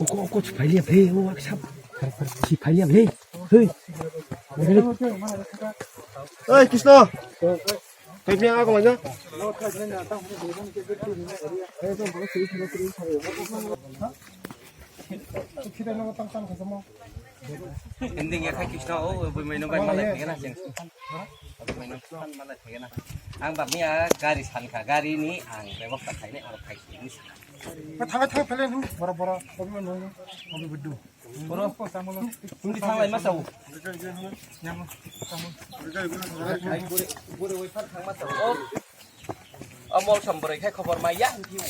Cô chỉ phải liệp hê, ô sắp chỉ phải liệp hê, hơi. Ê, Krishna, cái miếng ăn của mình nhá. Ending ya kayak Krishna bermain malah dengan aja. Bermain malah dengan. Ang bab ni garis hanka gari ni ang lewat tak ini orang kayak ini. Thang pelen hu, bora kobi man hoy, kobi beddu. Boro ko sama lo. Hindi thang lain masau. Boro wei fat thang masau. Oh. Amol sambrai kayak kabar maya hiu.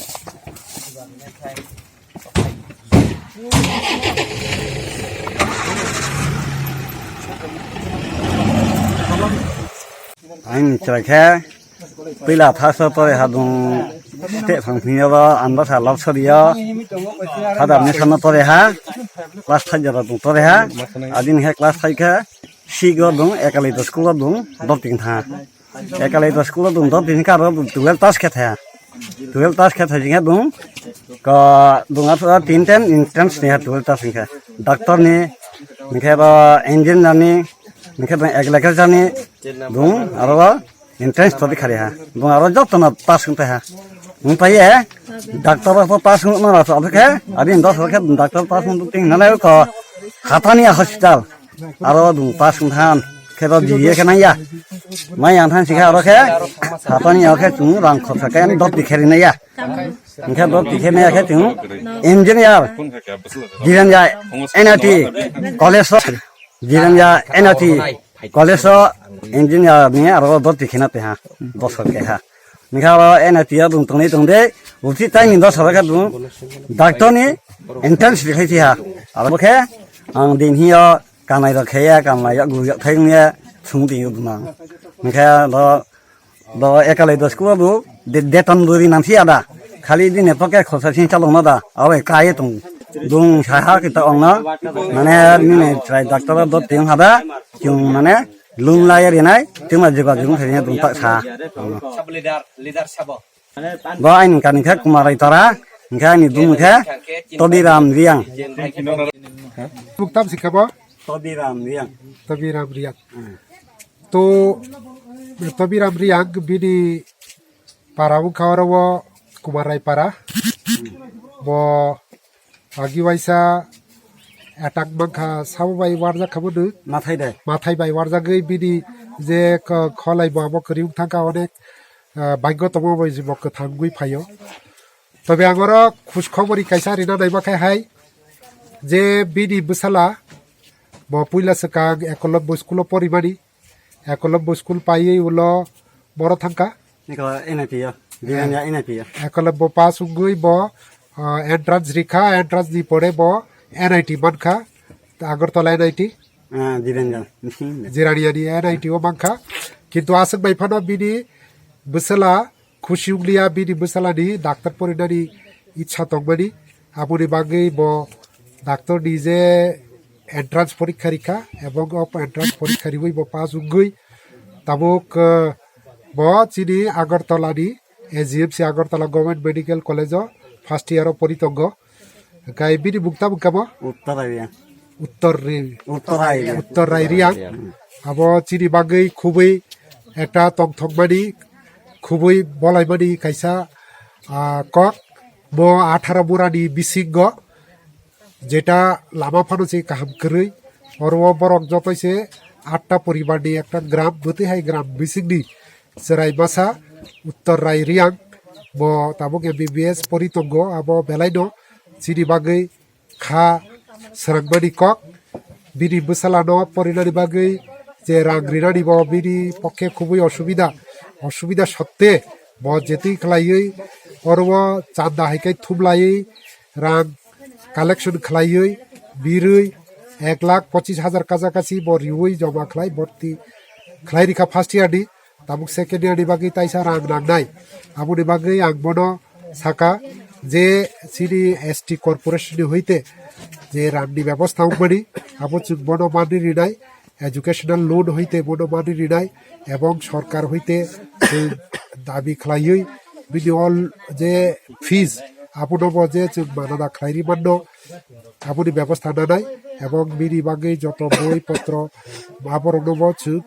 anh trời khe bây là thà sơ tôi hà đông tệ phẳng phình đó ăn bát hà lóc sơ đi á thà đam như khăn tôi ha class thay giờ đông tôi ha adin he class thay khe si go đông ekali to school đông đọc tiếng tha ekali to school đông đọc tiếng cả đó 12 task khe tha 12 task khe thay nghe đông có đông á tin ten intense ne 12 task khe doctor ne mình đó engineer ne mình agriculture ne dung aro entrance to dikhare ha dung aro jot na pass kunte ha mun pai e doctor to pass kun na so abke adin 10 ke doctor pass kun ting na la ko khatania hospital aro dung pass kun than ke do diye ke na ya mai yang than sikha aro ke khatania ke chung rang khotsa ke ni dot dikhare na ya ke dot dikhare na ya ke chung engineer jiran ja NIT college jiran ja NIT college engineer ni aro dot dikhina te ha bosor ke ha mikha NIT ya dung tong de uti tai ni dos ka dung doctor ni entrance dikhai ti ha aro ke ang din hi ya kanai da khe ya kanai ya gu ya theng ne chung ti du na mikha do ekalai do school du de ton duri nam si ada khali din ne poke khosa sin chalong na da awe kai tung dung saha kita ong na mane ni try doctor dot ting haba chung mane lung layar ini, cuma juga jung hanya tuntak sah. Sab leader sabo. Bawa ini kan ikat kumarai tara, ikat ini dung ikat, todiram riang. Muktam sikapa? Todiram riang. Tabiram riang. To tabiram riang bini paramu kawarawo kumarai para. Bo agi waisa atak mangkha sabai warja khabudu mathai bai warja gei bini je kholai bo abo kriung thangka onek bhagyo tomo bai jibok thangui phayo tobe angoro khush khobori kaisa rina naiba khai hai je bini busala bo puila sakang ekolobbo school porimani ekolobbo school pai ulo boro thangka Niko NIT ya, dia NIT ya. ekolobbo pass ungui bo entrance rikha entrance di pore bo NIT mankha Agartala NIT Jiraniani NIT o mankha kintu asuk bai phano bini busala khushi unglia bini busala ni doctor porinani ichha tongmani abuni bangai bo doctor ni je entrance porikha rikha ebong op entrance porikha riwoi bo pass ungui tabuk bo chini Agartala ni AGMC Agartala Government Medical College first year o poritongo kai bini bukta bukamo uttor rai riang abo chini bagai khubui eta tongthokmani khubui bolaimani kaisa kok bo 18 burani bisingo যেটা লামা ফানুছে কাহাম করই অরও বরক যতইছে 8টা পরিবারনি একটা গ্রাম বতিহাই গ্রাম বিসিংনি সেরাই মাসা উত্তর রাই রিয়াং ব তাবক MBBS পরিতঙ্গ আবো বেলাইনো চিনি বাগৈ খা সরংবানি cock বিনি বুসালানো পরিনানি বাগৈ যে রাংগ্রিনানি ব বিনি পক্ষে খুবই অসুবিধা সত্ত্বে ব যেতেই খালাইयै অরও চান্দা হাইকাই থুমলাयै রাং কালেকশন খালাইयै বিরৈ 1,25,000 কাছাকাছি ব রিউই জমা খালাই ভর্তি খালাই রিখা ফার্স্ট ইয়ারনি তাবুক সেকেন্ড ইয়ারনি বাগৈ তাইসা রাং নাংনাই আমনি বাগৈ আং বনো সাকা যে সিনি ST কর্পোরেশন হইতে যে রাংনি ব্যবস্থা উমানি আবো চুক বনো মানি রিনাই এডুকেশনাল লোন হইতে বনো মানি রিনাই এবং সরকার হইতে দাবি খালাইयै বিনি অল যে ফিজ आबुनो जे जों मानोना खायरि माननो आबुनि व्यवस्था नानाय एवं बिनि बागै जत बई पत्र माबरनोबो जों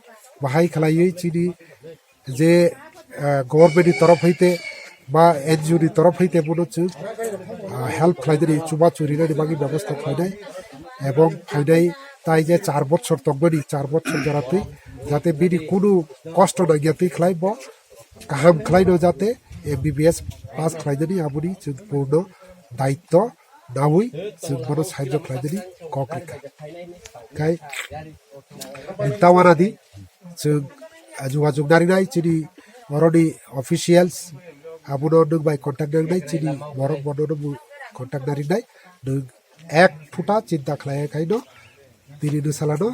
बाहाय खालायै चिनि जे गभर्नमेन्टनि तरफ हईते बा एनजिअ नि तरफ हईते बनो जों हेल्प खालायनानै चुबा चुरिनायनि बागै व्यवस्था खालायनाय एवं फायनाय ताई जे 4 बছর तकबोनि 4 बছর जारातै जाते बिनि कुनु कष्ट नागियातै खालाय बो गाहाम खालायनो जाते MBBS पास खालायनानै आबुनि जों पूर्ण दायित्व नावै जों बनो साहाय्य खालायनानै कक्रिका खाय नोंथांमोनादि जों जुगाजुग नारिनाय चिनि बर'नि अफिसियेल्स आबुनो नों बाय कन्टेक्ट नारिनाय चिनि बर' बड'नो कन्टेक्ट नारिनाय नों एक फुटा चिन्ता खालायाखैनो दिनै नोंसालानो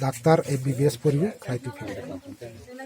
डाक्टार MBBS परिबो खालायनो फैदों